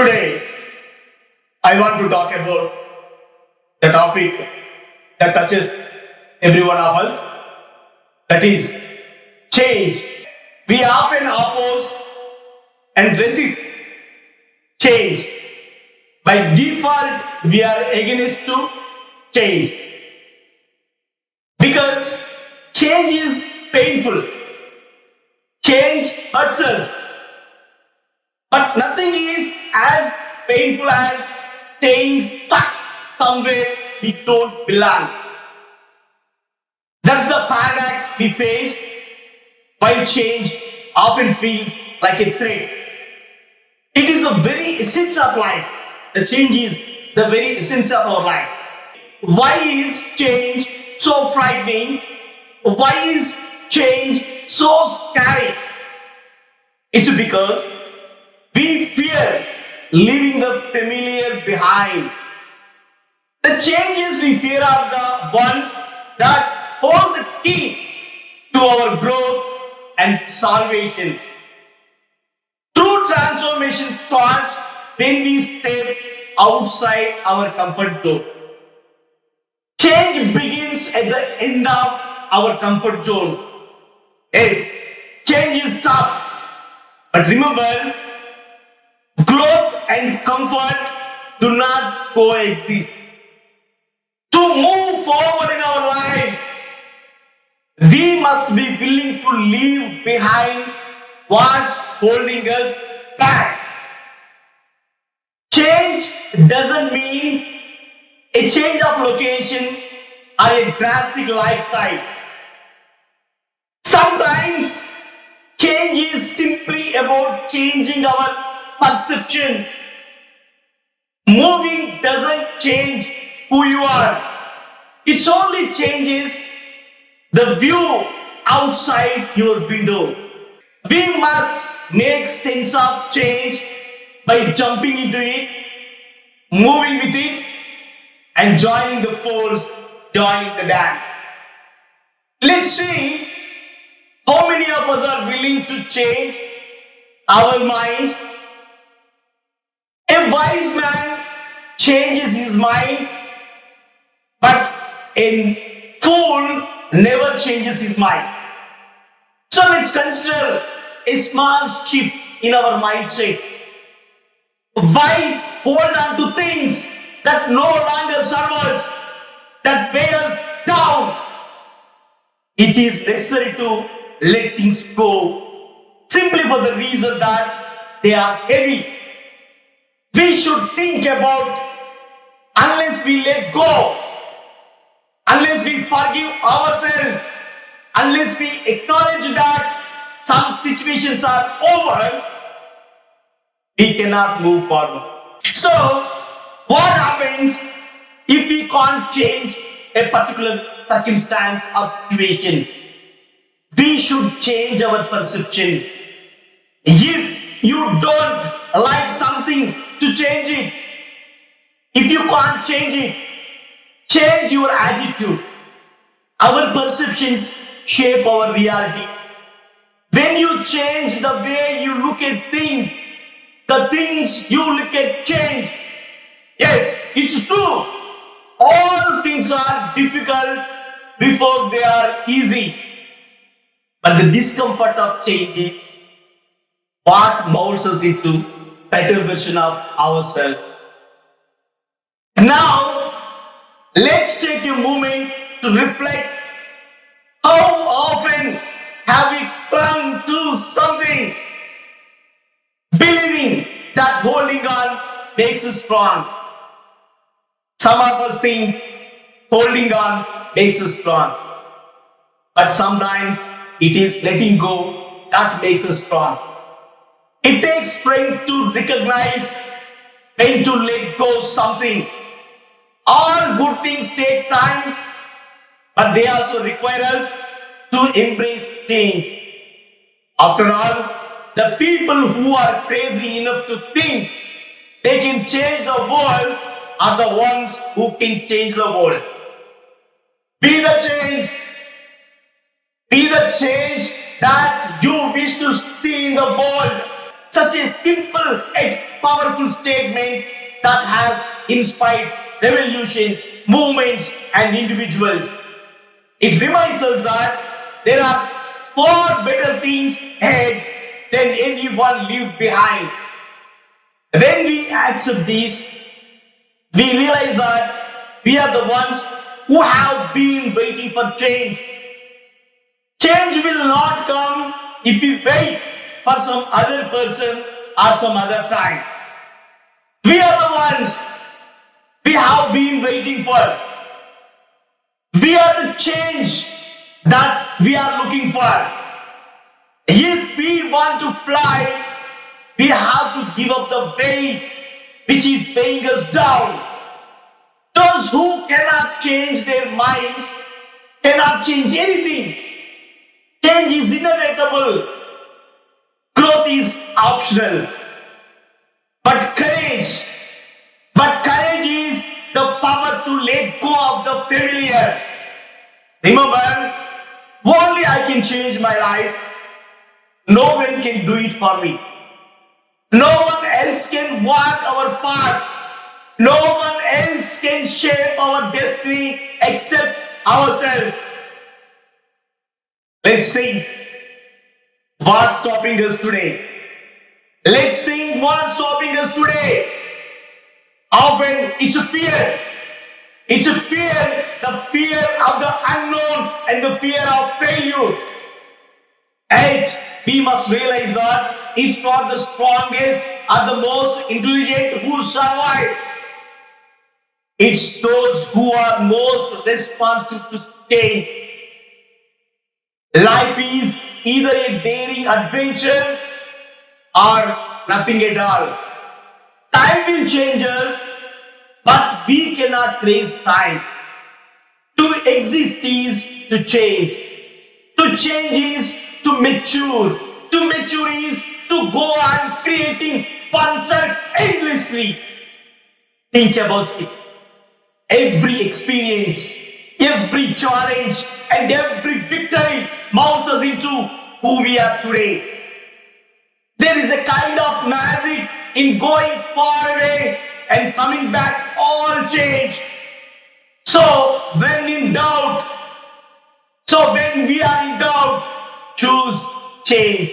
Today, I want to talk about the topic that touches every one of us, that is change. We often oppose and resist change. By default, we are against to change because change is painful. Change hurts us. But nothing is as painful as staying stuck somewhere we don't belong. That's the paradox we face while change often feels like a threat. It is the very essence of life. The change is the very essence of our life. Why is change so frightening? Why is change so scary? It's because we fear leaving the familiar behind. The changes we fear are the ones that hold the key to our growth and salvation. True transformation starts when we step outside our comfort zone. Change begins at the end of our comfort zone. Yes, change is tough. But remember, growth and comfort do not coexist. To move forward in our lives, we must be willing to leave behind what's holding us back. Change doesn't mean a change of location or a drastic lifestyle. Sometimes change is simply about changing our perception. Moving doesn't change who you are. It only changes the view outside your window. We must make sense of change by jumping into it, moving with it, and joining the force, joining the dance. Let's see how many of us are willing to change our minds. A wise man changes his mind, but a fool never changes his mind. So let's consider a small shift in our mindset. Why hold on to things that no longer serve us, that weigh us down? It is necessary to let things go simply for the reason that they are heavy. We should think about, unless we let go, unless we forgive ourselves, unless we acknowledge that some situations are over, we cannot move forward. So, what happens if we can't change a particular circumstance or situation? We should change our perception. If you don't like something, to change it. If you can't change it, change your attitude. Our perceptions shape our reality. When you change the way you look at things, the things you look at change. Yes, it's true. All things are difficult before they are easy. But the discomfort of change is what molds us into better version of ourselves. Now, let's take a moment to reflect. How often have we clung to something, believing that holding on makes us strong? Some of us think holding on makes us strong, but sometimes it is letting go that makes us strong. It takes strength to recognize when to let go something. All good things take time, but they also require us to embrace change. After all, the people who are crazy enough to think they can change the world are the ones who can change the world. Be the change. Be the change that you wish to see in the world. Such a simple yet powerful statement that has inspired revolutions, movements, and individuals. It reminds us that there are far better things ahead than anyone leave behind. When we accept this, we realize that we are the ones who have been waiting for change. Change will not come if we wait for some other person or some other time. We are the ones we have been waiting for. We are the change that we are looking for. If we want to fly, we have to give up the weight which is weighing us down. Those who cannot change their minds cannot change anything. Change is inevitable. Growth is optional. But courage is the power to let go of the familiar. Remember, only I can change my life. No one can do it for me. No one else can walk our path. No one else can shape our destiny except ourselves. Let's think what's stopping us today. Let's think what's stopping us today. Often it's a fear. It's a fear, the fear of the unknown and the fear of failure. And we must realize that it's not the strongest or the most intelligent who survive. It's those who are most responsive to change. Life is either a daring adventure or nothing at all. Time will change us, but we cannot trace time. To exist is to change. To change is to mature. To mature is to go on creating oneself endlessly. Think about it. Every experience, every challenge, and every victory mounts us into who we are today. There is a kind of magic in going far away and coming back all changed. So when we are in doubt, choose change.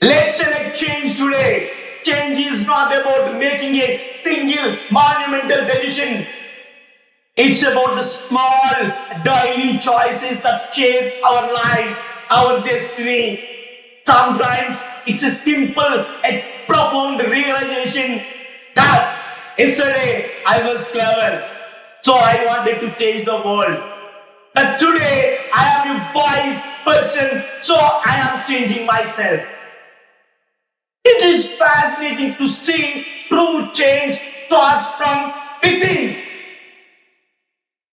Let's select change today. Change is not about making a single monumental decision. It's about the small daily choices that shape our life, our destiny. Sometimes it's a simple and profound realization that yesterday I was clever, so I wanted to change the world. But today I am a wise person, so I am changing myself. It is fascinating to see true change starts from within.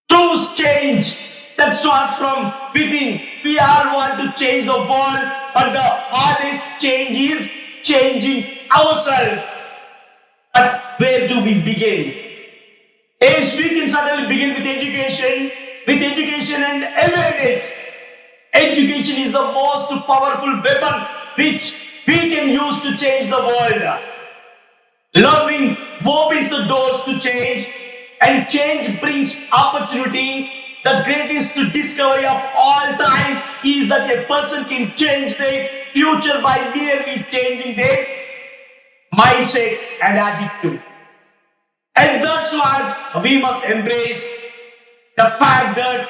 True change that starts from within. We all want to change the world, but the hardest change is changing ourselves. But where do we begin? Yes, we can certainly begin with education and awareness. Education is the most powerful weapon which we can use to change the world. Learning opens the doors to change, and change brings opportunity. The greatest discovery of all time is that a person can change their future by merely changing their mindset and attitude. And that's what we must embrace. The fact that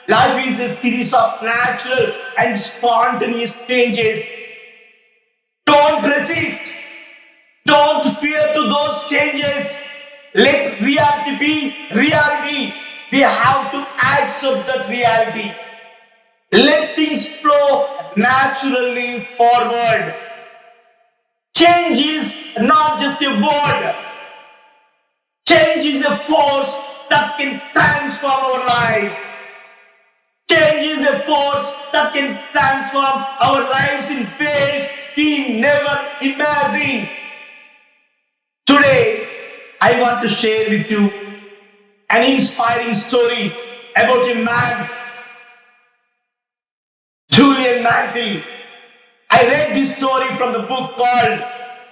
life is a series of natural and spontaneous changes. Don't resist. Don't fear to those changes. Let reality be reality. We have to accept that reality. Let things flow naturally forward. Change is not just a word. Change is a force that can transform our life. Change is a force that can transform our lives in ways we never imagined. Today, I want to share with you an inspiring story about a man, Julian Mantle. I read this story from the book called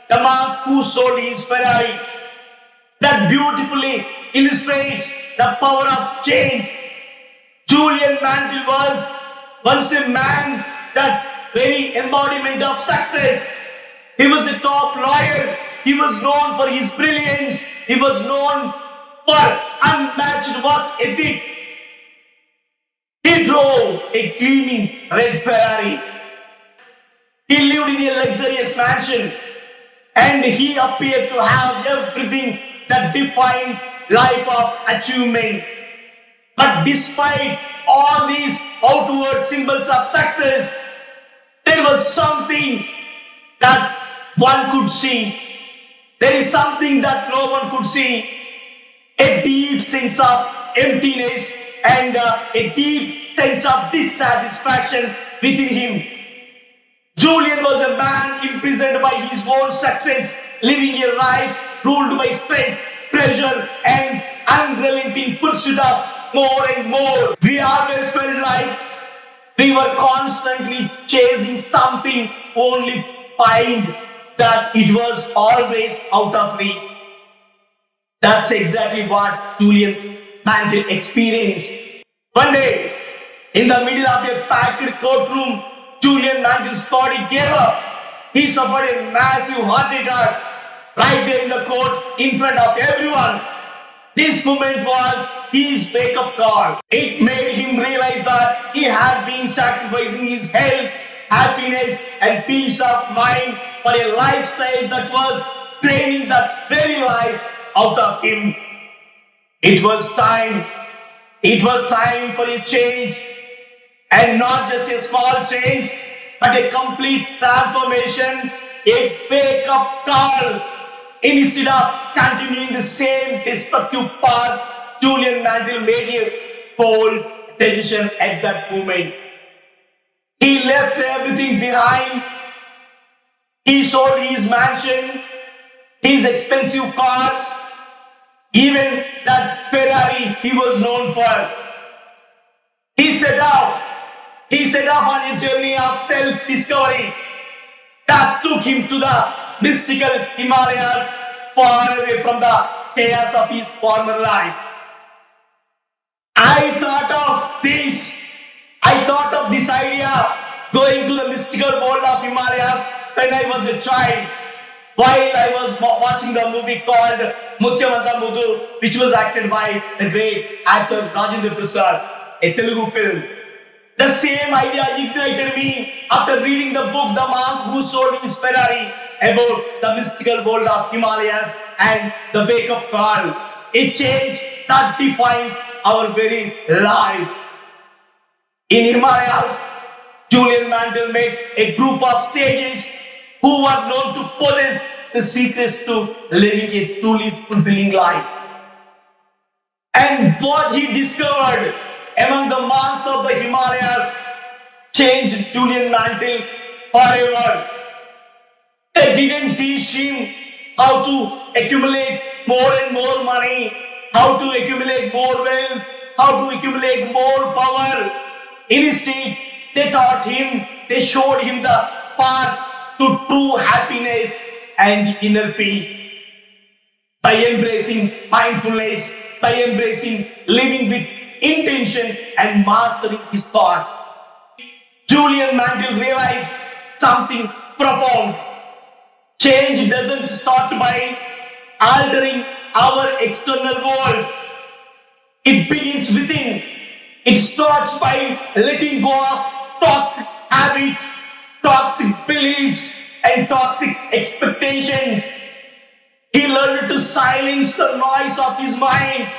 the monk who sold his Ferrari, that beautifully illustrates the power of change. Julian Mantle was once a man, that very embodiment of success. He was a top lawyer. He was known for his brilliance. He was known for unmatched work ethic. He drove a gleaming red Ferrari. He lived in a luxurious mansion, and he appeared to have everything that defined life of achievement. But despite all these outward symbols of success, there was something that one could see. There is something that no one could see. A deep sense of emptiness and a deep sense of dissatisfaction within him. Julian was a man imprisoned by his own success, living a life ruled by stress, pressure, and unrelenting pursuit of more and more. We always felt like we were constantly chasing something, only find that it was always out of reach. That's exactly what Julian Mantle experienced. One day, in the middle of a packed courtroom, Julian Mantle's body gave up. He suffered a massive heart attack right there in the court in front of everyone. This moment was his wake-up call. It made him realize that he had been sacrificing his health, happiness, and peace of mind for a lifestyle that was draining the very life out of him. It was time. It was time for a change. And not just a small change, but a complete transformation, a wake-up call. Instead of continuing the same destructive path, Julian Mantle made a bold decision at that moment. He left everything behind. He sold his mansion, his expensive cars, even that Ferrari he was known for. He set off. He set off on a journey of self-discovery that took him to the mystical Himalayas, far away from the chaos of his former life. I thought of this. I thought of this idea, going to the mystical world of Himalayas, when I was a child, while I was watching the movie called Mutyamanta Mudu, which was acted by the great actor Rajendra Prasad, a Telugu film. The same idea ignited me after reading the book The Monk Who Sold His Ferrari, about the mystical world of Himalayas and the wake-up call. A change that defines our very life. In Himalayas, Julian Mantle met a group of sages who were known to possess the secrets to living a truly fulfilling life. And what he discovered among the monks of the Himalayas changed Julian Mantle forever. They didn't teach him how to accumulate more and more money, how to accumulate more wealth, how to accumulate more power. Instead, they taught him, they showed him the path to true happiness and inner peace. By embracing mindfulness, by embracing living with intention and mastering his thought, Julian Mantle realized something profound. Change doesn't start by altering our external world. It begins within. It starts by letting go of toxic habits, toxic beliefs, and toxic expectations. He learned to silence the noise of his mind,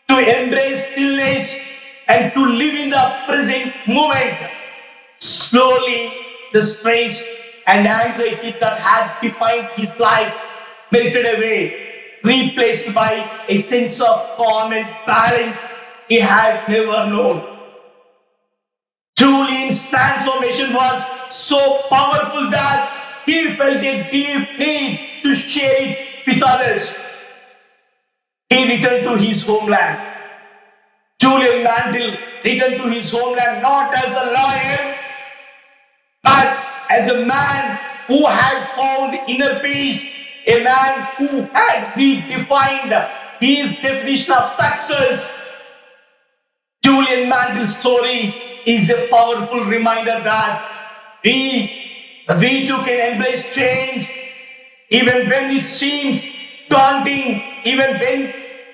to embrace stillness, and to live in the present moment. Slowly, the stress and anxiety that had defined his life melted away, replaced by a sense of calm and balance he had never known. Julian's transformation was so powerful that he felt a deep need to share it with others. He returned to his homeland. Julian Mantle returned to his homeland not as the lawyer, but as a man who had found inner peace, a man who had redefined his definition of success. Julian Mantle's story is a powerful reminder that we too can embrace change even when it seems daunting, even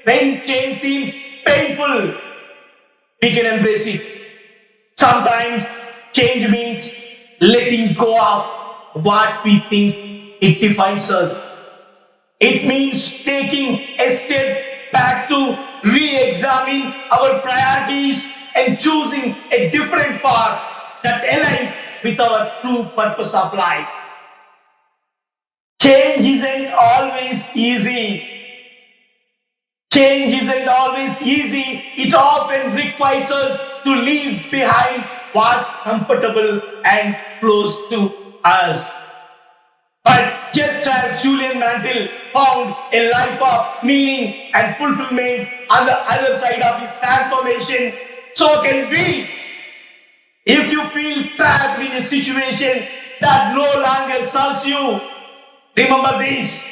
when change seems painful. We can embrace it. Sometimes change means letting go of what we think it defines us. It means taking a step back to re-examine our priorities and choosing a different path that aligns with our true purpose of life. Change isn't always easy. Change isn't always easy. It often requires us to leave behind what's comfortable and close to us. But just as Julian Mantle found a life of meaning and fulfillment on the other side of his transformation, so can we. If you feel trapped in a situation that no longer serves you, remember this.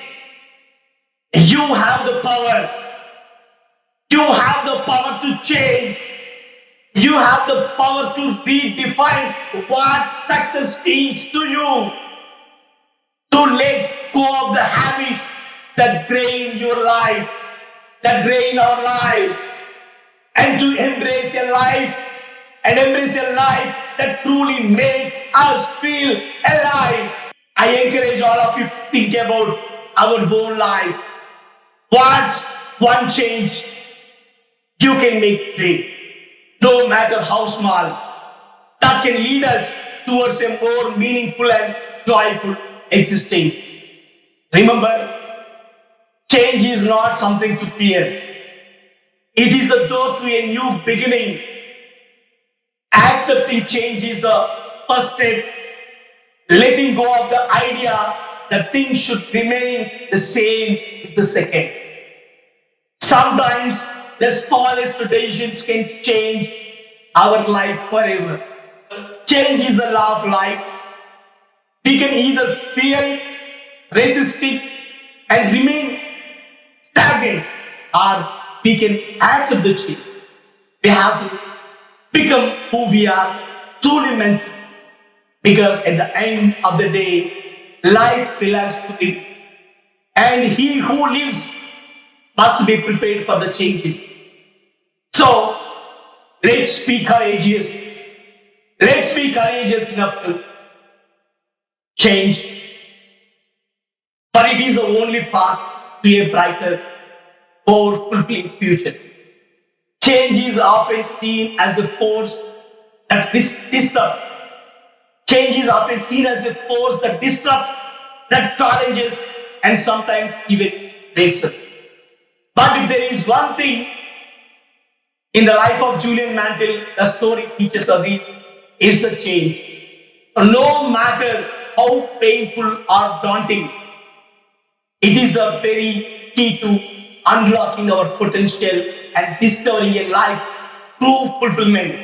You have the power. You have the power to change. You have the power to redefine what success means to you. To let go of the habits that drain your life, that drain our lives, and to embrace a life that truly makes us feel alive. I encourage all of you to think about our whole life. What's one change you can make today, no matter how small, that can lead us towards a more meaningful and joyful existence? Remember, change is not something to fear. It is the door to a new beginning. Accepting change is the first step. Letting go of the idea that things should remain the same is the second. Sometimes the smallest decisions can change our life forever. Change is the law of life. We can either fear it, resist it, and remain stagnant, or we can accept the change. We have to become who we are truly meant to be. Because at the end of the day, life belongs to him. And he who lives must be prepared for the changes. So, let's be courageous. Let's be courageous enough to change. For it is the only path to a brighter, more fulfilling future. Change is often seen as a force that disrupts. Change is often seen as a force that disrupts, that challenges, and sometimes even breaks us. But if there is one thing in the life of Julian Mantle, the story teaches us is the change. No matter how painful or daunting, it is the very key to unlocking our potential and discovering a life true fulfillment.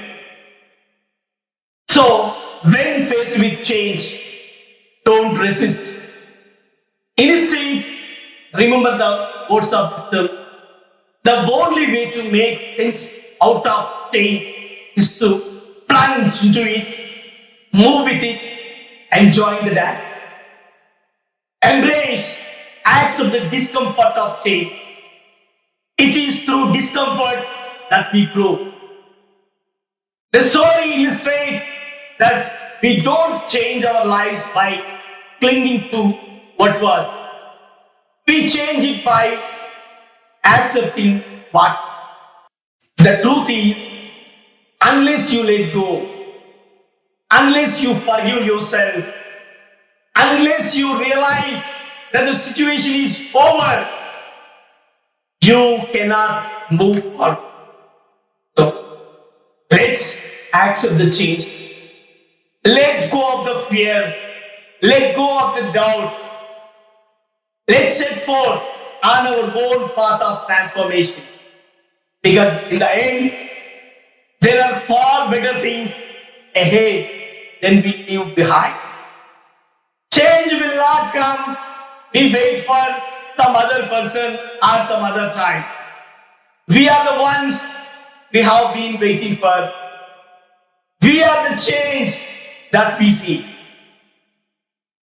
So, when faced with change, don't resist. Instead, remember the words of wisdom. The only way to make things out of change is to plunge into it, move with it, and join the dance. Embrace, accept the discomfort of change. It is through discomfort that we grow. The story illustrates that we don't change our lives by clinging to what was. We change it by accepting what. The truth is, unless you let go, unless you forgive yourself, unless you realize that the situation is over, you cannot move forward. So, let's accept the change. Let go of the fear. Let go of the doubt. Let's set forth on our own path of transformation. Because in the end, there are far better things ahead than we leave behind. Change not come, we wait for some other person or some other time. We are the ones we have been waiting for. We are the change that we see.